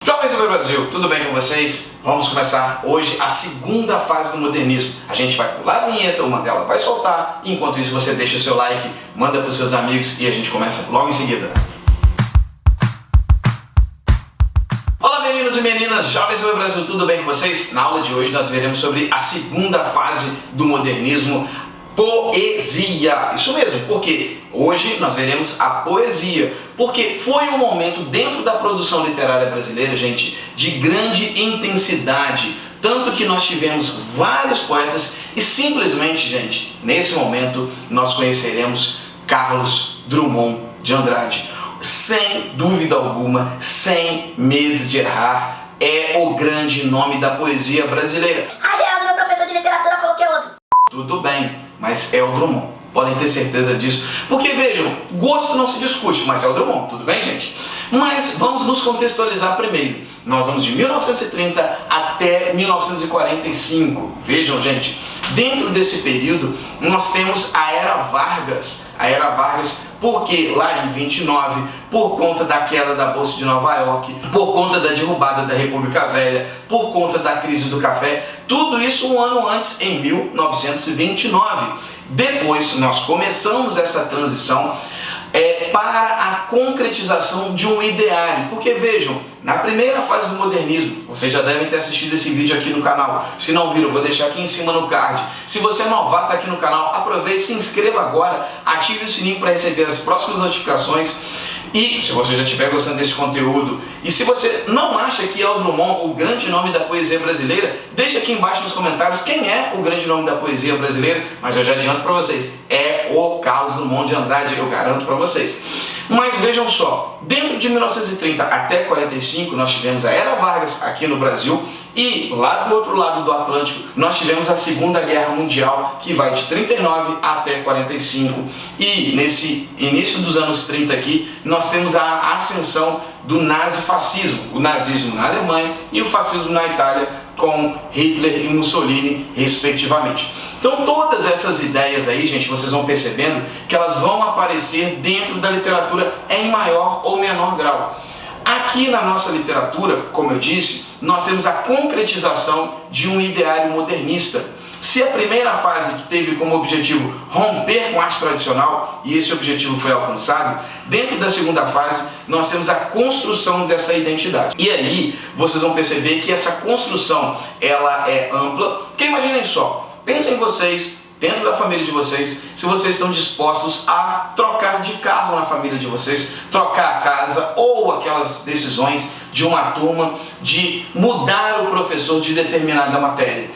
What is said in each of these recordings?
Jovens do Brasil, tudo bem com vocês? Vamos começar hoje a segunda fase do modernismo. A gente vai pular a vinheta, uma dela vai soltar. Enquanto isso, você deixa o seu like, manda para os seus amigos e a gente começa logo em seguida. Olá meninos e meninas, Jovens do Brasil, tudo bem com vocês? Na aula de hoje nós veremos sobre a segunda fase do modernismo, poesia. Isso mesmo, porque hoje nós veremos a poesia, porque foi um momento dentro da produção literária brasileira, gente, de grande intensidade, tanto que nós tivemos vários poetas e simplesmente, gente, nesse momento nós conheceremos Carlos Drummond de Andrade. Sem dúvida alguma, sem medo de errar, é o grande nome da poesia brasileira. Ah, Geraldo, meu professor de literatura falou que é outro. Tudo bem, mas é o Drummond. Podem ter certeza disso. Porque vejam, gosto não se discute, mas é o Drummond, tudo bem, gente? Mas vamos nos contextualizar primeiro. Nós vamos de 1930 até 1945. Vejam, gente, dentro desse período nós temos a Era Vargas. A Era Vargas, porque lá em 29, por conta da queda da Bolsa de Nova York, por conta da derrubada da República Velha, por conta da crise do café, tudo isso um ano antes, em 1929. Depois nós começamos essa transição para a concretização de um ideário, porque vejam, na primeira fase do modernismo, vocês já devem ter assistido esse vídeo aqui no canal, se não viram eu vou deixar aqui em cima no card. Se você é novato aqui no canal, aproveite, se inscreva agora, ative o sininho para receber as próximas notificações. E se você já estiver gostando desse conteúdo, e se você não acha que é o Drummond o grande nome da poesia brasileira, deixa aqui embaixo nos comentários quem é o grande nome da poesia brasileira, mas eu já adianto para vocês, é o Carlos Drummond de Andrade, eu garanto para vocês. Mas vejam só, dentro de 1930 até 45 nós tivemos a Era Vargas aqui no Brasil, e lá do outro lado do Atlântico nós tivemos a Segunda Guerra Mundial, que vai de 39 até 45, e nesse início dos anos 30 aqui nós temos a ascensão do nazifascismo, o nazismo na Alemanha e o fascismo na Itália, com Hitler e Mussolini respectivamente. Então todas essas ideias aí, gente, vocês vão percebendo que elas vão aparecer dentro da literatura em maior ou menor grau. Aqui na nossa literatura, como eu disse, nós temos a concretização de um ideário modernista. Se a primeira fase teve como objetivo romper com a arte tradicional, e esse objetivo foi alcançado, dentro da segunda fase nós temos a construção dessa identidade. E aí vocês vão perceber que essa construção ela é ampla, porque imaginem só, pensem vocês, dentro da família de vocês, se vocês estão dispostos a trocar de carro na família de vocês, trocar a casa ou aquelas decisões de uma turma de mudar o professor de determinada matéria.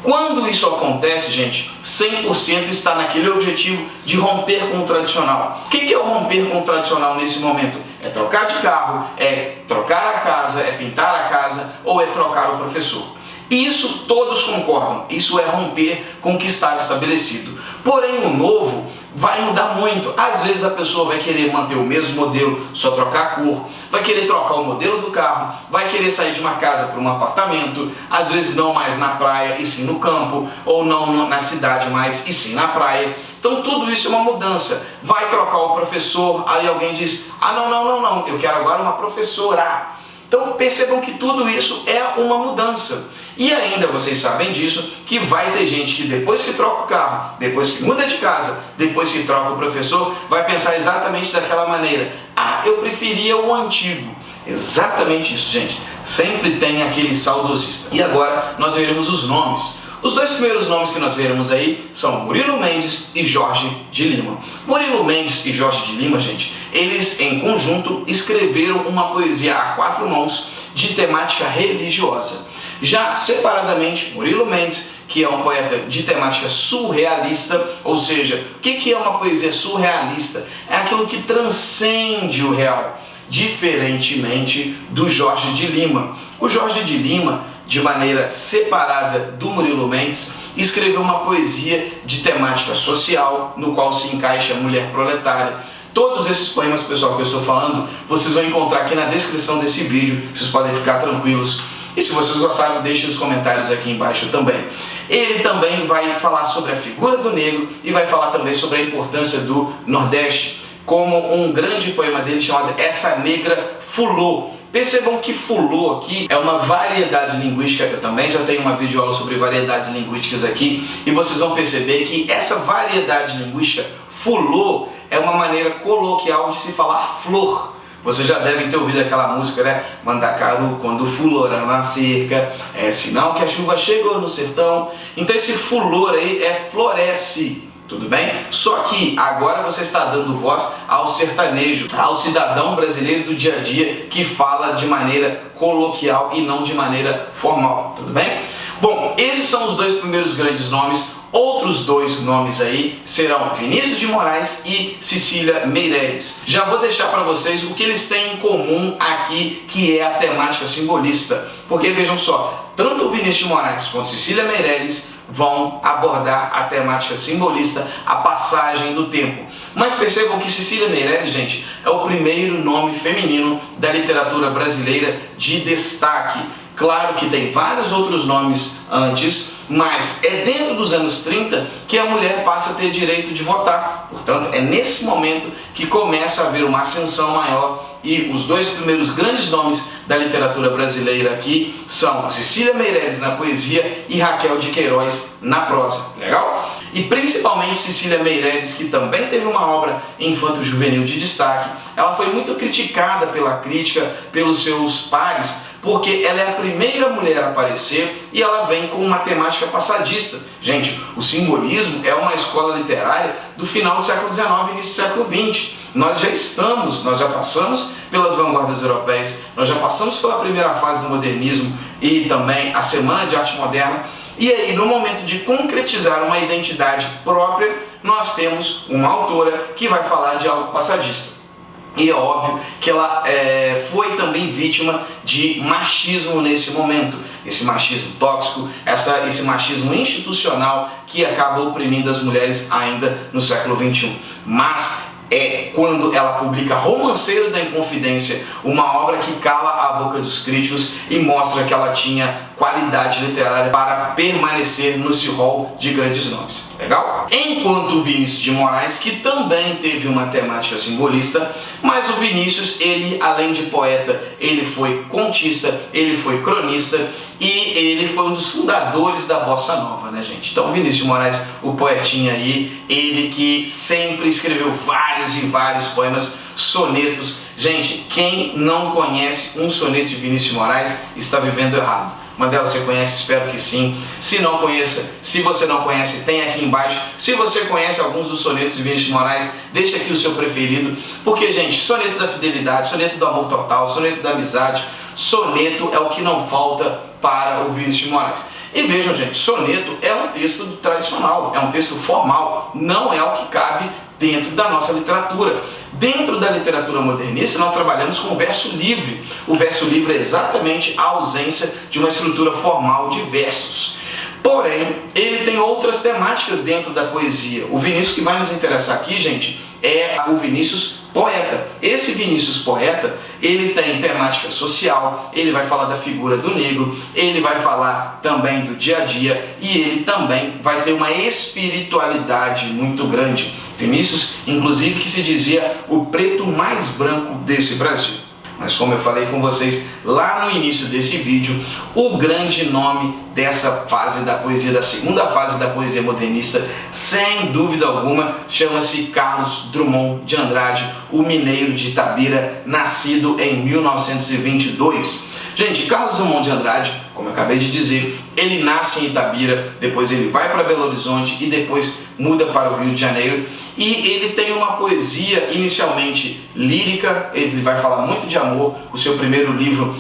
Quando isso acontece, gente, 100% está naquele objetivo de romper com o tradicional. O que é o romper com o tradicional nesse momento? É trocar de carro, é trocar a casa, é pintar a casa ou é trocar o professor. Isso todos concordam, isso é romper com o que estava estabelecido. Porém, o novo vai mudar muito. Às vezes a pessoa vai querer manter o mesmo modelo, só trocar a cor, vai querer trocar o modelo do carro, vai querer sair de uma casa para um apartamento, às vezes não mais na praia e sim no campo, ou não na cidade mais e sim na praia. Então tudo isso é uma mudança. Vai trocar o professor, aí alguém diz, ah não, eu quero agora uma professora. Então percebam que tudo isso é uma mudança. E ainda vocês sabem disso, que vai ter gente que depois que troca o carro, depois que muda de casa, depois que troca o professor, vai pensar exatamente daquela maneira. Ah, eu preferia o antigo. Exatamente isso, gente. Sempre tem aquele saudosista. E agora nós veremos os nomes. Os dois primeiros nomes que nós veremos aí são Murilo Mendes e Jorge de Lima. Murilo Mendes e Jorge de Lima, gente, eles em conjunto escreveram uma poesia a quatro mãos de temática religiosa. Já separadamente, Murilo Mendes, que é um poeta de temática surrealista, ou seja, o que é uma poesia surrealista? É aquilo que transcende o real, diferentemente do Jorge de Lima. O Jorge de Lima, de maneira separada do Murilo Mendes, escreveu uma poesia de temática social, no qual se encaixa a mulher proletária. Todos esses poemas, pessoal, que eu estou falando, vocês vão encontrar aqui na descrição desse vídeo, vocês podem ficar tranquilos. E se vocês gostaram, deixem nos comentários aqui embaixo também. Ele também vai falar sobre a figura do negro e vai falar também sobre a importância do Nordeste, como um grande poema dele chamado Essa Negra Fulô, Percebam que fulô aqui é uma variedade linguística, eu também já tenho uma videoaula sobre variedades linguísticas aqui, e vocês vão perceber que essa variedade linguística, fulô, é uma maneira coloquial de se falar flor. Vocês já devem ter ouvido aquela música, né? Mandacaru, quando fulora na cerca, é sinal que a chuva chegou no sertão. Então esse fulor aí é floresce. Tudo bem? Só que agora você está dando voz ao sertanejo, ao cidadão brasileiro do dia a dia que fala de maneira coloquial e não de maneira formal. Tudo bem? Bom, esses são os dois primeiros grandes nomes. Outros dois nomes aí serão Vinícius de Moraes e Cecília Meirelles. Já vou deixar para vocês o que eles têm em comum aqui, que é a temática simbolista. Porque vejam só, tanto o Vinícius de Moraes quanto Cecília Meirelles vão abordar a temática simbolista, a passagem do tempo. Mas percebam que Cecília Meirelles, gente, é o primeiro nome feminino da literatura brasileira de destaque. Claro que tem vários outros nomes antes, mas é dentro dos anos 30 que a mulher passa a ter direito de votar. Portanto, é nesse momento que começa a haver uma ascensão maior, e os dois primeiros grandes nomes da literatura brasileira aqui são Cecília Meirelles na poesia e Raquel de Queiroz na prosa. Legal? E principalmente Cecília Meirelles, que também teve uma obra infanto-juvenil de destaque. Ela foi muito criticada pela crítica, pelos seus pares, porque ela é a primeira mulher a aparecer e ela vem com uma temática passadista. Gente, o simbolismo é uma escola literária do final do século XIX e início do século XX. Nós já passamos pelas vanguardas europeias, nós já passamos pela primeira fase do modernismo e também a Semana de Arte Moderna. E aí, no momento de concretizar uma identidade própria, nós temos uma autora que vai falar de algo passadista. E é óbvio que ela foi também vítima de machismo nesse momento. Esse machismo tóxico, esse machismo institucional que acaba oprimindo as mulheres ainda no século XXI. Mas é quando ela publica Romanceiro da Inconfidência, uma obra que cala a boca dos críticos e mostra que ela tinha qualidade literária para permanecer nesse rol de grandes nomes. Legal? Enquanto o Vinícius de Moraes, que também teve uma temática simbolista, mas o Vinícius, ele, além de poeta, ele foi contista, ele foi cronista e ele foi um dos fundadores da Bossa Nova, né, gente? Então, o Vinícius de Moraes, o poetinha aí, ele que sempre escreveu vários e vários poemas, sonetos. Gente, quem não conhece um soneto de Vinícius de Moraes está vivendo errado. Mandela, você conhece? Espero que sim. Se você não conhece, tem aqui embaixo. Se você conhece alguns dos sonetos de Vinícius de Moraes, deixa aqui o seu preferido. Porque, gente, soneto da fidelidade, soneto do amor total, soneto da amizade, soneto é o que não falta para o Vinícius de Moraes. E vejam, gente, soneto é um texto tradicional, é um texto formal, não é o que cabe dentro da nossa literatura. Dentro da literatura modernista, nós trabalhamos com o verso livre. O verso livre é exatamente a ausência de uma estrutura formal de versos. Porém, ele tem outras temáticas dentro da poesia. O Vinícius que vai nos interessar aqui, gente, é o Vinícius poeta. Esse Vinícius poeta, ele tem temática social, ele vai falar da figura do negro, ele vai falar também do dia a dia e ele também vai ter uma espiritualidade muito grande. Vinícius, inclusive, que se dizia o preto mais branco desse Brasil. Mas como eu falei com vocês lá no início desse vídeo, o grande nome dessa fase da poesia, da segunda fase da poesia modernista, sem dúvida alguma, chama-se Carlos Drummond de Andrade, o mineiro de Itabira, nascido em 1922. Gente, Carlos Drummond de Andrade, como eu acabei de dizer, ele nasce em Itabira, depois ele vai para Belo Horizonte e depois muda para o Rio de Janeiro. E ele tem uma poesia inicialmente lírica, ele vai falar muito de amor, o seu primeiro livro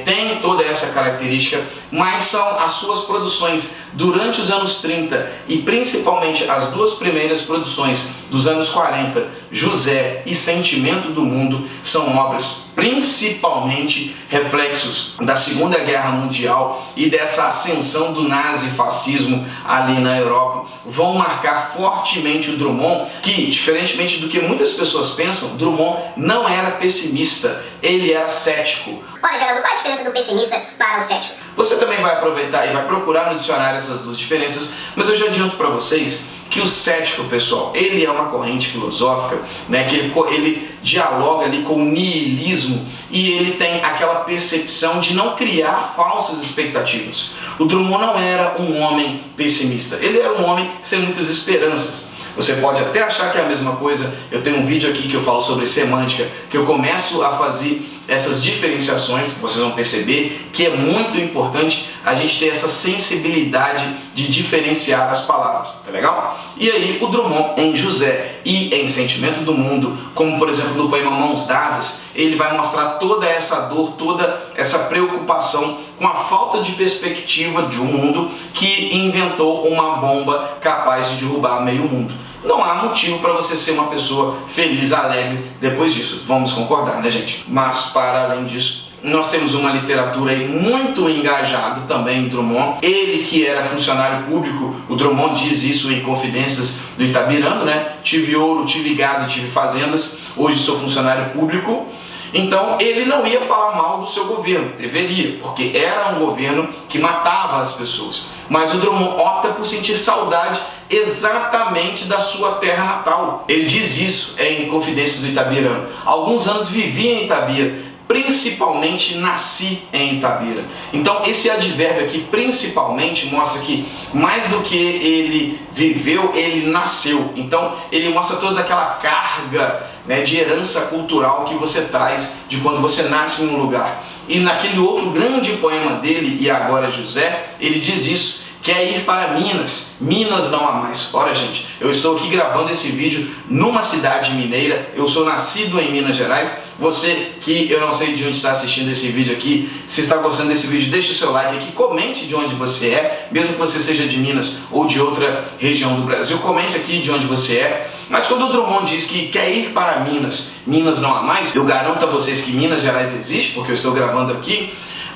tem toda essa característica, mas são as suas produções durante os anos 30 e principalmente as duas primeiras produções dos anos 40, José e Sentimento do Mundo, são obras principalmente reflexos da Segunda Guerra Mundial e dessa ascensão do nazifascismo ali na Europa, vão marcar fortemente o Drummond, que, diferentemente do que muitas pessoas pensam, Drummond não era pessimista, ele era cético. Ora, Geraldo, qual a diferença do pessimista para o cético? Você também vai aproveitar e vai procurar no dicionário essas duas diferenças, mas eu já adianto para vocês que o cético, pessoal, ele é uma corrente filosófica, né, que ele dialoga ali com o niilismo e ele tem aquela percepção de não criar falsas expectativas. O Drummond não era um homem pessimista, ele era um homem sem muitas esperanças. Você pode até achar que é a mesma coisa. Eu tenho um vídeo aqui que eu falo sobre semântica, que eu começo a fazer essas diferenciações, vocês vão perceber que é muito importante a gente ter essa sensibilidade de diferenciar as palavras, tá legal? E aí o Drummond, em José e em Sentimento do Mundo, como por exemplo no poema Mãos Dadas, ele vai mostrar toda essa dor, toda essa preocupação com a falta de perspectiva de um mundo que inventou uma bomba capaz de derrubar meio mundo. Não há motivo para você ser uma pessoa feliz, alegre depois disso. Vamos concordar, né, gente? Mas, para além disso, nós temos uma literatura aí muito engajada também em Drummond. Ele que era funcionário público, o Drummond diz isso em Confidências do Itabirando, né? Tive ouro, tive gado, tive fazendas, hoje sou funcionário público. Então ele não ia falar mal do seu governo, deveria, porque era um governo que matava as pessoas. Mas o Drummond opta por sentir saudade exatamente da sua terra natal. Ele diz isso em Confidências do Itabirando. Há alguns anos vivi em Itabira, principalmente nasci em Itabira. Então esse advérbio aqui, principalmente, mostra que mais do que ele viveu, ele nasceu. Então ele mostra toda aquela carga, né, de herança cultural que você traz de quando você nasce em um lugar. E naquele outro grande poema dele, E Agora José, ele diz isso: quer ir para Minas, Minas não há mais. Ora, gente, eu estou aqui gravando esse vídeo numa cidade mineira, eu sou nascido em Minas Gerais. Você que eu não sei de onde está assistindo esse vídeo aqui, se está gostando desse vídeo, deixe o seu like aqui, comente de onde você é, mesmo que você seja de Minas ou de outra região do Brasil, comente aqui de onde você é. Mas quando o Drummond diz que quer ir para Minas, Minas não há mais, eu garanto a vocês que Minas Gerais existe, porque eu estou gravando aqui.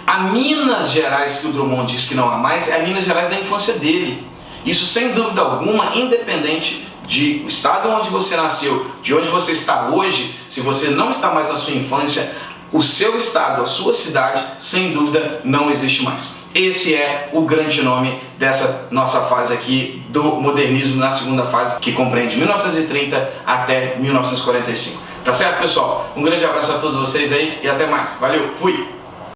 A Minas Gerais que o Drummond diz que não há mais é a Minas Gerais da infância dele. Isso sem dúvida alguma, independente do estado onde você nasceu, de onde você está hoje, se você não está mais na sua infância, o seu estado, a sua cidade, sem dúvida não existe mais. Esse é o grande nome dessa nossa fase aqui do modernismo, na segunda fase, que compreende 1930 até 1945. Tá certo, pessoal? Um grande abraço a todos vocês aí e até mais. Valeu, fui!